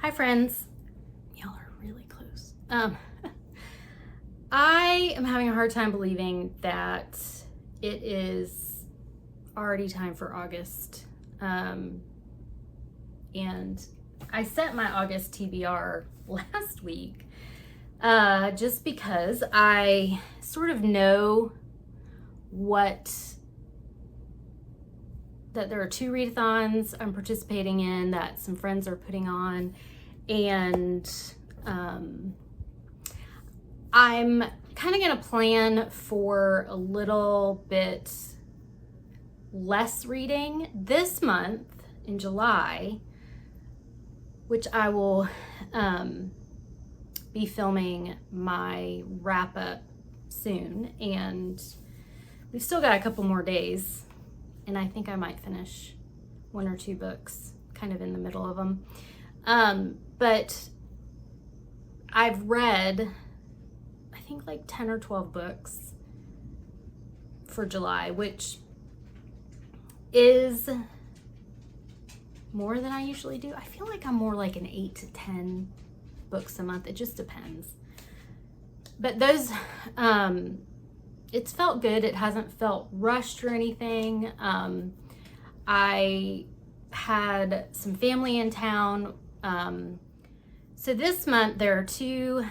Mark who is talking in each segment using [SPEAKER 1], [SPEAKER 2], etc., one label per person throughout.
[SPEAKER 1] Hi friends. Y'all are really close. I am having a hard time believing that it is already time for August. And I set my August TBR last week just because I sort of know that there are 2 readathons I'm participating in that some friends are putting on, and I'm kind of going to plan for a little bit less reading this month in July, which I will be filming my wrap up soon, and we've still got a couple more days, and I think I might finish 1 or 2 books kind of in the middle of them. But I've read, I think, like 10 or 12 books for July, which is more than I usually do. I feel like I'm more like an 8 to 10 books a month. It just depends. But those, it's felt good. It hasn't felt rushed or anything. I had some family in town. So this month there are 2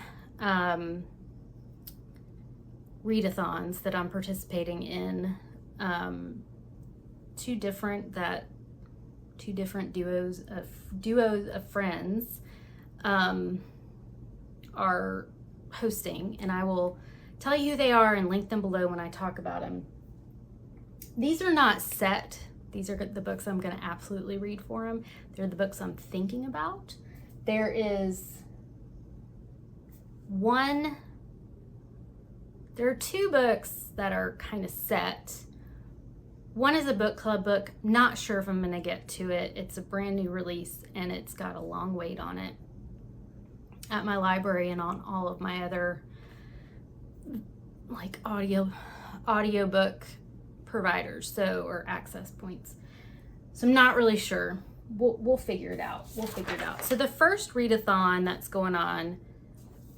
[SPEAKER 1] readathons that I'm participating in. 2 different duos of friends are hosting, and I will tell you who they are and link them below when I talk about them. These are not set. These are the books I'm going to absolutely read for them. They're the books I'm thinking about. There are 2 books that are kind of set. One is a book club book. Not sure if I'm going to get to it. It's a brand new release, and it's got a long wait on it at my library and on all of my other like audiobook providers, or access points. So I'm not really sure. We'll figure it out. So the first readathon that's going on,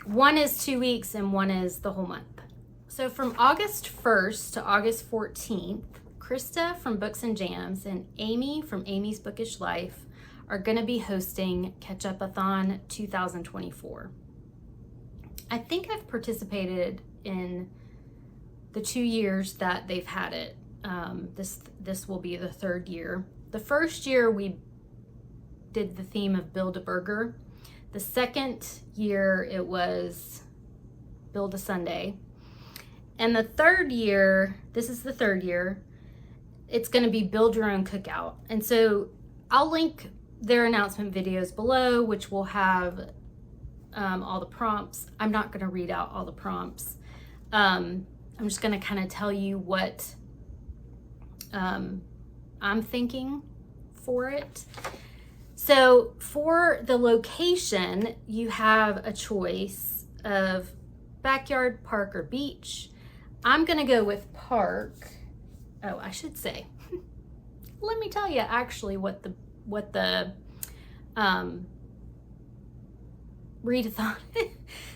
[SPEAKER 1] one is 2 weeks and one is the whole month. So from August 1st to August 14th, Krista from Books and Jams and Amy from Amy's Bookish Life are going to be hosting Ketchup Aon 2024. I think I've participated in the 2 years that they've had it. This will be the 3rd year. The first year we did the theme of Build a Burger. The second year it was Build a Sunday. And the 3rd year, this is the 3rd year, it's going to be Build Your Own Cookout. And so I'll link their announcement videos below, which will have all the prompts. I'm not going to read out all the prompts. I'm just going to kind of tell you what I'm thinking for it. So for the location, you have a choice of backyard, park, or beach. I'm going to go with park. Oh, I should say, let me tell you actually what the readathon,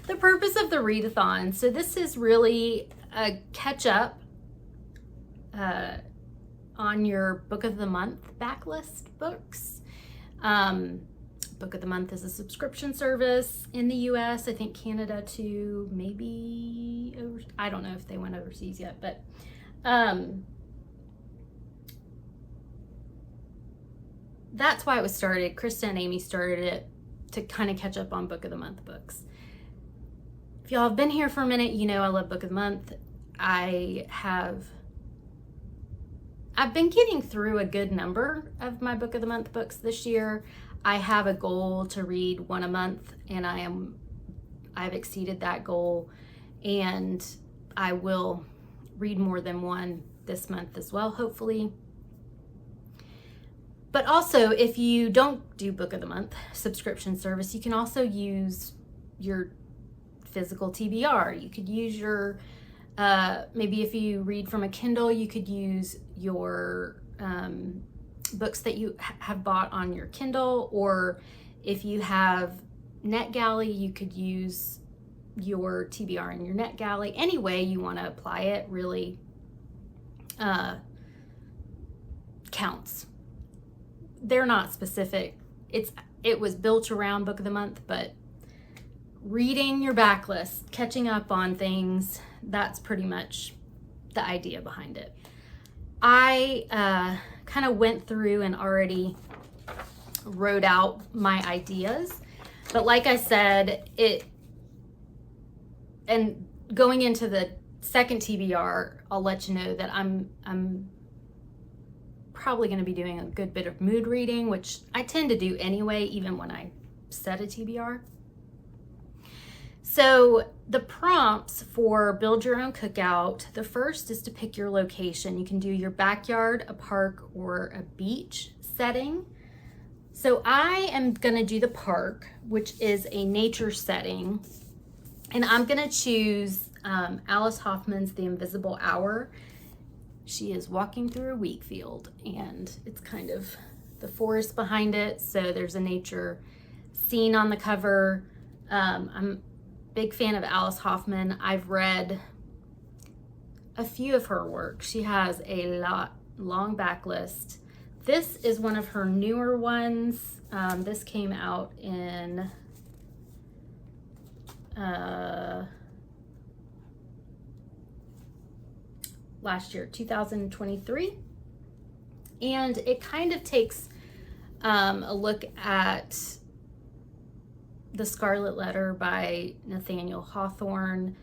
[SPEAKER 1] the purpose of the readathon. So this is really a catch up on your Book of the Month backlist books. Book of the Month is a subscription service in the US. I think Canada too, maybe I don't know if they went overseas yet, but that's why it was started. Krista and Amy started it to kind of catch up on Book of the Month books. If y'all have been here for a minute, you know I love Book of the Month. I've been getting through a good number of my Book of the Month books this year. I have a goal to read 1 a month, and I've exceeded that goal, and I will read more than 1 this month as well, hopefully. But also, if you don't do Book of the Month subscription service, you can also use your physical TBR. You could use your, maybe if you read from a Kindle, you could use your books that you have bought on your Kindle, or If you have NetGalley, you could use your TBR in your NetGalley. Any way you want to apply it really counts. They're not specific. It was built around Book of the Month, but reading your backlist, catching up on things, that's pretty much the idea behind it. I kind of went through and already wrote out my ideas, but like I said, and going into the second TBR, I'll let you know that I'm probably going to be doing a good bit of mood reading, which I tend to do anyway, even when I set a TBR. So the prompts for Build Your Own Cookout, the first is to pick your location. You can do your backyard, a park, or a beach setting. So I am going to do the park, which is a nature setting, and I'm going to choose Alice Hoffman's The Invisible Hour. She is walking through a wheat field, and it's kind of the forest behind it, so there's a nature scene on the cover. I'm a big fan of Alice Hoffman. I've read a few of her work. She has a long backlist. This is one of her newer ones. This came out in last year, 2023, and it kind of takes a look at The Scarlet Letter by Nathaniel Hawthorne,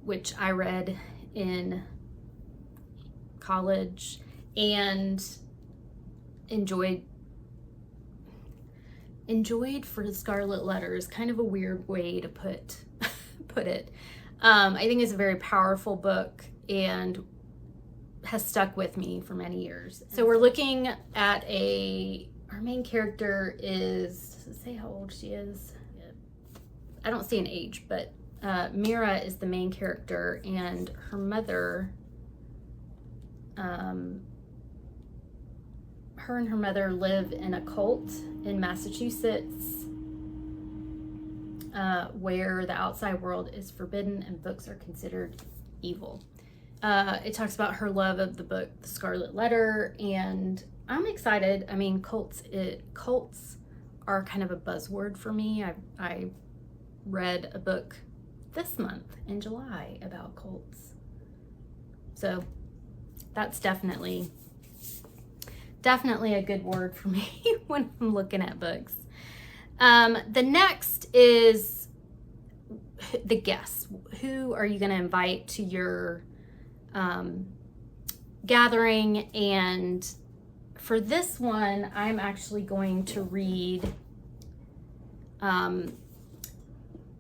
[SPEAKER 1] which I read in college and enjoyed. For The Scarlet Letter is kind of a weird way to put it. I think it's a very powerful book and has stuck with me for many years. So we're looking at our main character does it say how old she is? I don't see an age, but Mira is the main character, and her mother, her and her mother live in a cult in Massachusetts, where the outside world is forbidden and books are considered evil. It talks about her love of the book The Scarlet Letter, and I'm excited. I mean, cults are kind of a buzzword for me. I read a book this month in July about cults, so that's definitely a good word for me when I'm looking at books. The next is the guests. Who are you going to invite to your gathering? And for this one, I'm actually going to read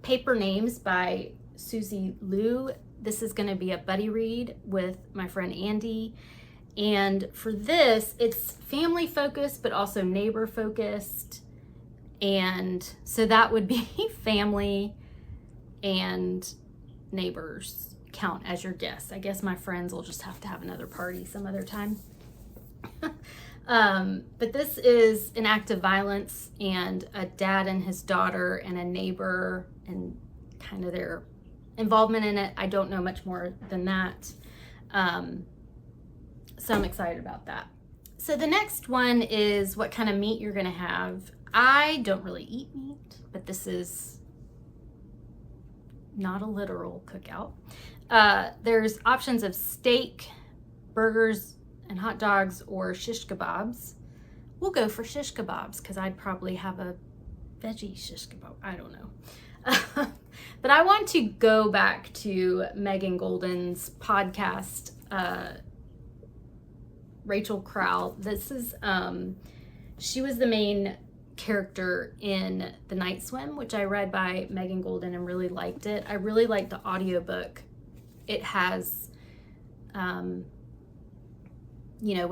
[SPEAKER 1] Paper Names by Susie Liu. This is going to be a buddy read with my friend Andy. And for this, it's family focused, but also neighbor focused. And so that would be family and neighbors count as your guests. I guess my friends will just have to have another party some other time. But this is an act of violence, and a dad and his daughter and a neighbor and kind of their involvement in it. I don't know much more than that. So I'm excited about that. So the next one is what kind of meat you're going to have. I don't really eat meat, but this is not a literal cookout. There's options of steak, burgers, and hot dogs, or shish kebabs. We'll go for shish kebabs because I'd probably have a veggie shish kebab. I don't know. But I want to go back to Megan Golden's podcast, Rachel Crowell. This is, she was the main character in The Night Swim, which I read by Megan Golden and really liked it. I really liked the audiobook. It has, when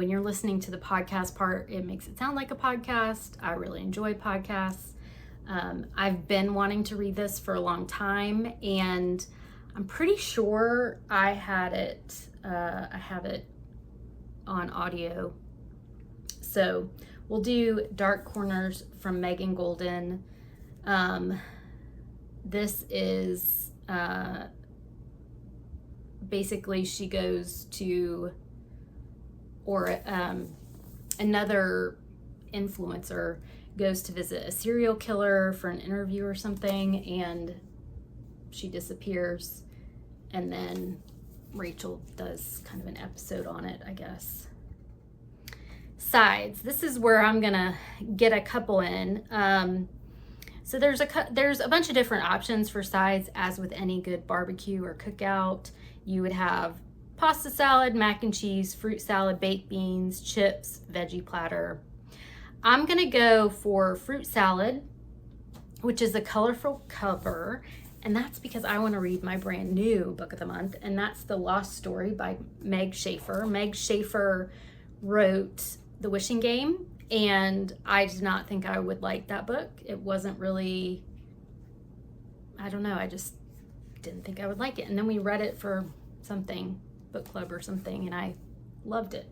[SPEAKER 1] you're listening to the podcast part, it makes it sound like a podcast. I really enjoy podcasts. I've been wanting to read this for a long time, and I'm pretty sure I have it on audio. So We'll do Dark Corners from Megan Golden. This is basically she goes to, or another influencer goes to visit a serial killer for an interview or something, and she disappears, and then Rachel does kind of an episode on it, I guess. Sides. This is where I'm gonna get a couple in. So there's a bunch of different options for sides, as with any good barbecue or cookout. You would have pasta salad, mac and cheese, fruit salad, baked beans, chips, veggie platter. I'm gonna go for fruit salad, which is a colorful cover, and that's because I want to read my brand new book of the month, and that's The Lost Story by Meg Schaefer. Meg Schaefer wrote The Wishing Game, and I did not think I would like that book. It wasn't really, I don't know, I just didn't think I would like it. And then we read it for something, book club or something, and I loved it.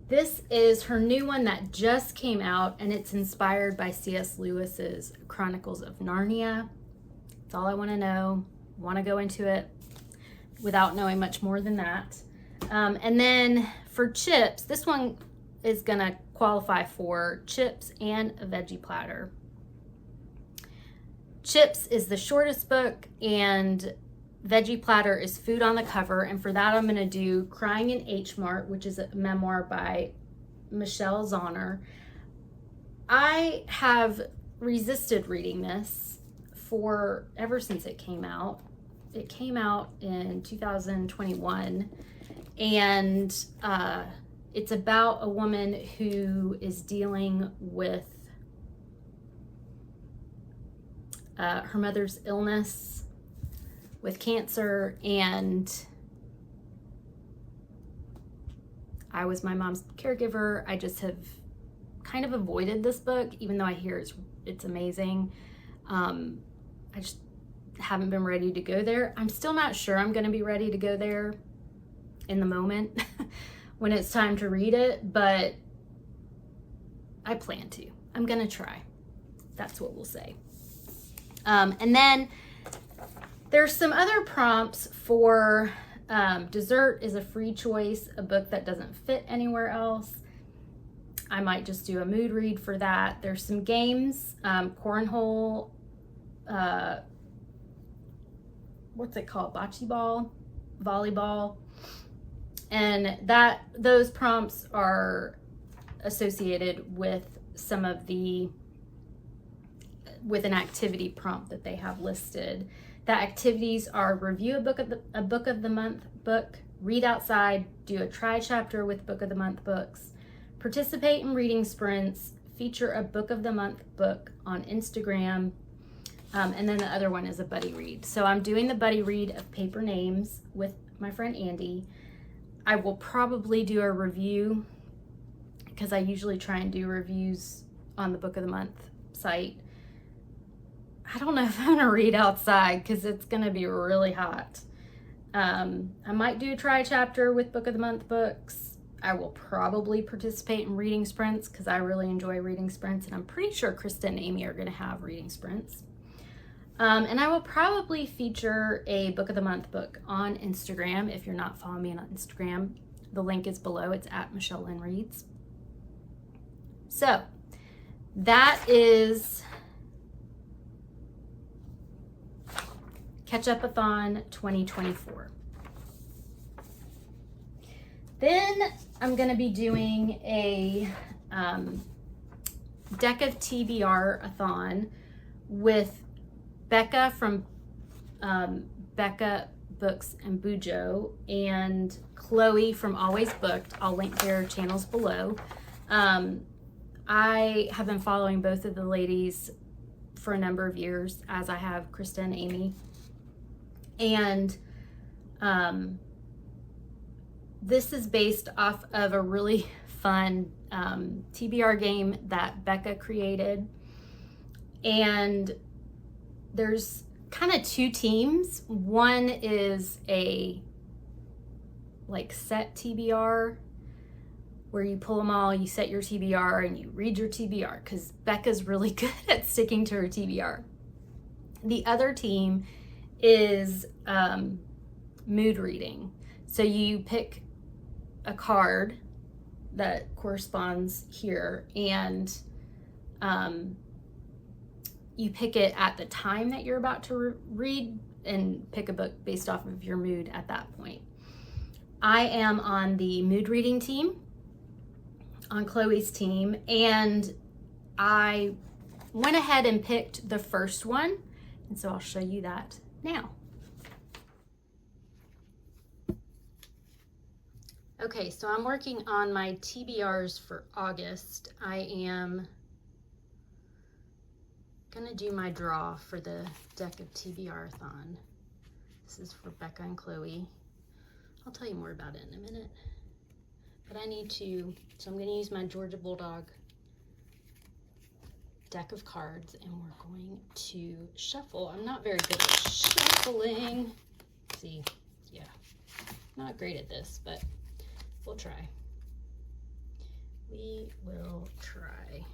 [SPEAKER 1] This is her new one that just came out, and it's inspired by C.S. Lewis's Chronicles of Narnia. That's all I want to know. Want to go into it without knowing much more than that. And then for chips, this one is going to qualify for chips and a veggie platter. Chips is the shortest book, and veggie platter is food on the cover, and for that I'm going to do Crying in H Mart, which is a memoir by Michelle Zauner. I have resisted reading this ever since it came out. It came out in 2021, and it's about a woman who is dealing with her mother's illness with cancer, and I was my mom's caregiver. I just have kind of avoided this book, even though I hear it's amazing. I just haven't been ready to go there. I'm still not sure I'm going to be ready to go there in the moment when it's time to read it, but I plan to. I'm going to try. That's what we'll say. And then there's some other prompts for dessert is a free choice, a book that doesn't fit anywhere else. I might just do a mood read for that. There's some games, cornhole, what's it called? Bocce ball, volleyball. And those prompts are associated with with an activity prompt that they have listed. The activities are review a book of the month book, read outside, do a try chapter with book of the month books, participate in reading sprints, feature a book of the month book on Instagram, and then the other one is a buddy read. So I'm doing the buddy read of Paper Names with my friend Andy. I will probably do a review, because I usually try and do reviews on the book of the month site. I don't know if I'm gonna read outside because it's gonna be really hot. I might do a try chapter with book of the month books. I will probably participate in reading sprints because I really enjoy reading sprints, and I'm pretty sure Krista and Amy are gonna have reading sprints. And I will probably feature a book of the month book on Instagram. If you're not following me on Instagram, the link is below. It's at Michelle Lynn Reads. So that is Ketchup Aon 2024. Then I'm going to be doing a deck of TBR Athon with Becca from Becca Books and Bujo, and Chloe from Always Booked. I'll link their channels below. I have been following both of the ladies for a number of years, as I have Krista and Amy. And this is based off of a really fun TBR game that Becca created. And there's kind of two teams. One is a set TBR where you pull them all, you set your TBR, and you read your TBR, because Becca's really good at sticking to her TBR. The other team is mood reading. So you pick a card that corresponds here, and you pick it at the time that you're about to read, and pick a book based off of your mood at that point. I am on the mood reading team, on Chloe's team, and I went ahead and picked the first one, and so I'll show you that now. Okay, so I'm working on my TBRs for August. I am gonna do my draw for the deck of TBR-athon. This is for Becca and Chloe. I'll tell you more about it in a minute. But I need to, so I'm gonna use my Georgia Bulldog deck of cards, and we're going to shuffle. I'm not very good at shuffling. See, yeah, not great at this, but we'll try. We will try.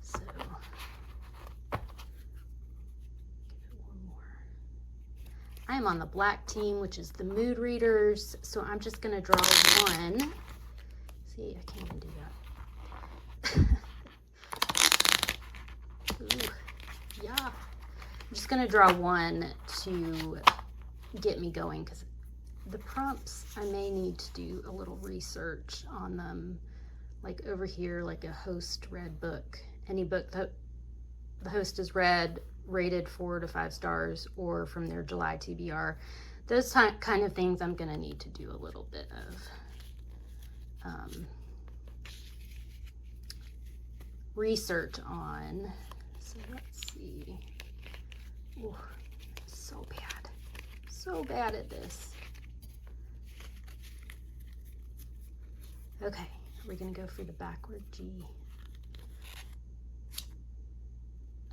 [SPEAKER 1] So, give it one more. I am on the black team, which is the mood readers. So I'm just gonna draw one. See, I can't even do that. Ooh, yeah. I'm just gonna draw one to get me going, because the prompts, I may need to do a little research on them. Like over here, like a host read book, any book that the host has read, rated 4 to 5 stars, or from their July TBR. Those kind of things I'm gonna need to do a little bit of research on. So let's see. Ooh, so bad at this. Okay, we're gonna go for the backward G.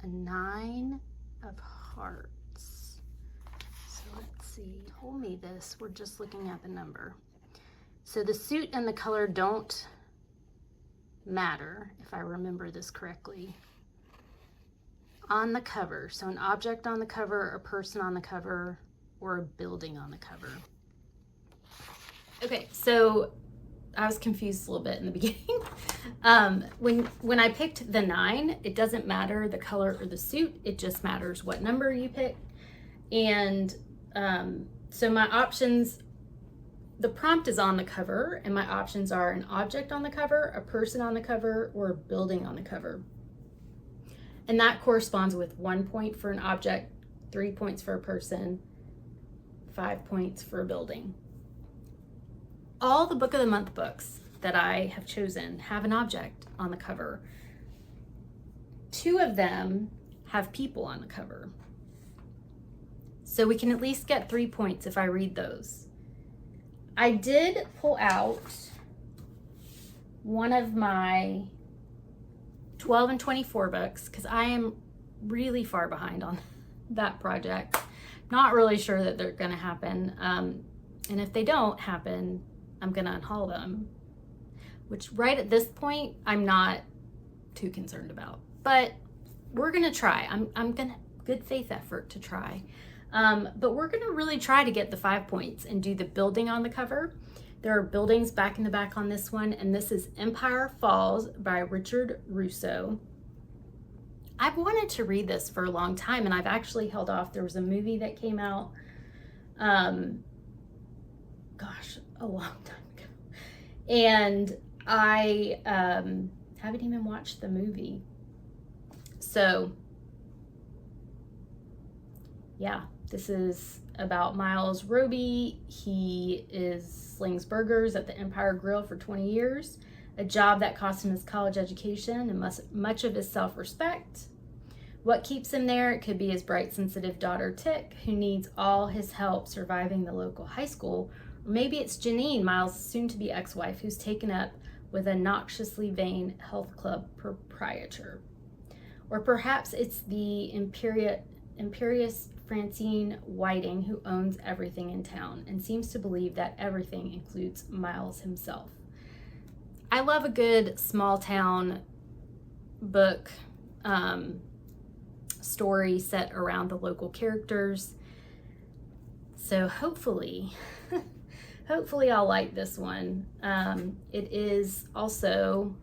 [SPEAKER 1] A 9 of hearts. So let's see, hold me this, we're just looking at the number. So the suit and the color don't matter, if I remember this correctly. On the cover, so an object on the cover, a person on the cover, or a building on the cover. Okay, so I was confused a little bit in the beginning. When I picked the 9, it doesn't matter the color or the suit, it just matters what number you pick. And so my options, the prompt is on the cover, and my options are an object on the cover, a person on the cover, or a building on the cover. And that corresponds with 1 point for an object, 3 points for a person, 5 points for a building. All the Book of the Month books that I have chosen have an object on the cover. 2 of them have people on the cover. So we can at least get 3 points if I read those. I did pull out one of my 12 and 24 books because I am really far behind on that project. Not really sure that they're gonna happen. And if they don't happen, I'm gonna unhaul them, which right at this point, I'm not too concerned about, but we're gonna try. I'm gonna, good faith effort to try. But we're gonna really try to get the 5 points and do the building on the cover. There are buildings back in the back on this one, and this is Empire Falls by Richard Russo. I've wanted to read this for a long time, and I've actually held off. There was a movie that came out, gosh, a long time ago. And I haven't even watched the movie. So, yeah, this is about Miles Roby. He slings burgers at the Empire Grill for 20 years, a job that cost him his college education and much of his self-respect. What keeps him there? It could be his bright, sensitive daughter, Tick, who needs all his help surviving the local high school. Or maybe it's Janine, Miles' soon-to-be ex-wife, who's taken up with a noxiously vain health club proprietor. Or perhaps it's the imperious Francine Whiting, who owns everything in town and seems to believe that everything includes Miles himself. I love a good small town book, story set around the local characters. So hopefully I'll like this one. It is also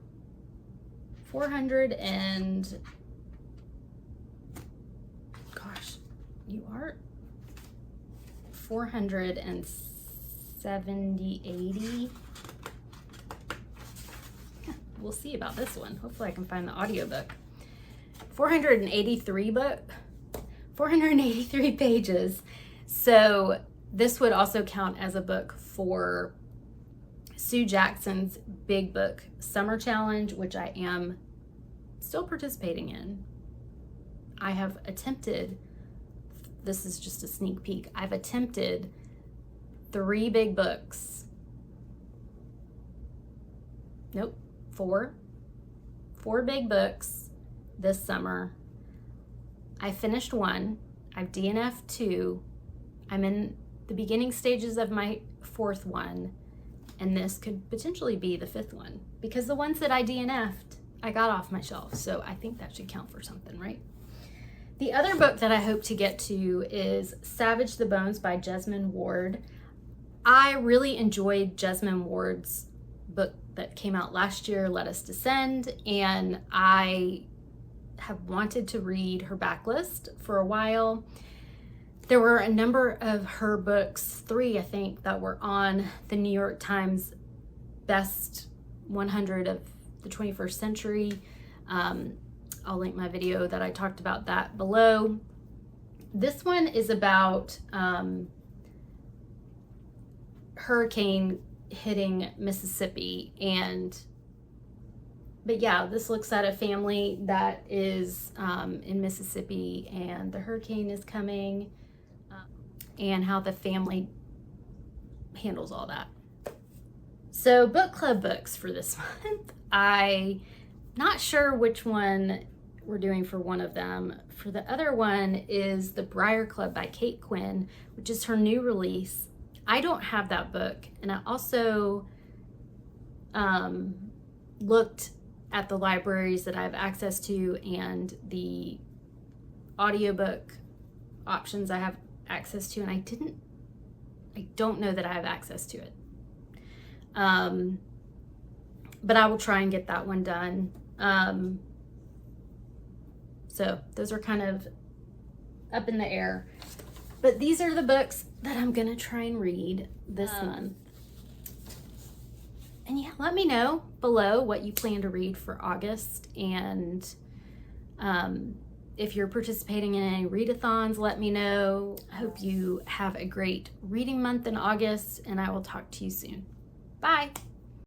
[SPEAKER 1] 470, 80. We'll see about this one. Hopefully I can find the audiobook. 483 pages. So this would also count as a book for Sue Jackson's Big Book Summer Challenge, which I am still participating in. I have attempted, this is just a sneak peek, I've attempted 3 big books. Nope, 4 big books this summer. I finished 1, I've DNF'd 2, I'm in the beginning stages of my 4th one, and this could potentially be the 5th one, because the ones that I DNF'd, I got off my shelf, so I think that should count for something, right? The other book that I hope to get to is Savage the Bones by Jesmyn Ward. I really enjoyed Jesmyn Ward's book that came out last year, Let Us Descend, and I have wanted to read her backlist for a while. There were a number of her books, 3 I think, that were on the New York Times Best 100 of the 21st century. I'll link my video that I talked about that below. This one is about hurricane hitting Mississippi, but yeah, this looks at a family that is in Mississippi, and the hurricane is coming, and how the family handles all that. So book club books for this month. I'm not sure which one we're doing for one of them. For the other one is The Briar Club by Kate Quinn, which is her new release. I don't have that book, and I also looked at the libraries that I have access to and the audiobook options I have access to, and I don't know that I have access to it. But I will try and get that one done. So those are kind of up in the air. But these are the books that I'm gonna try and read this month. And yeah, let me know below what you plan to read for August, and if you're participating in any readathons, let me know. I hope you have a great reading month in August, and I will talk to you soon. Bye.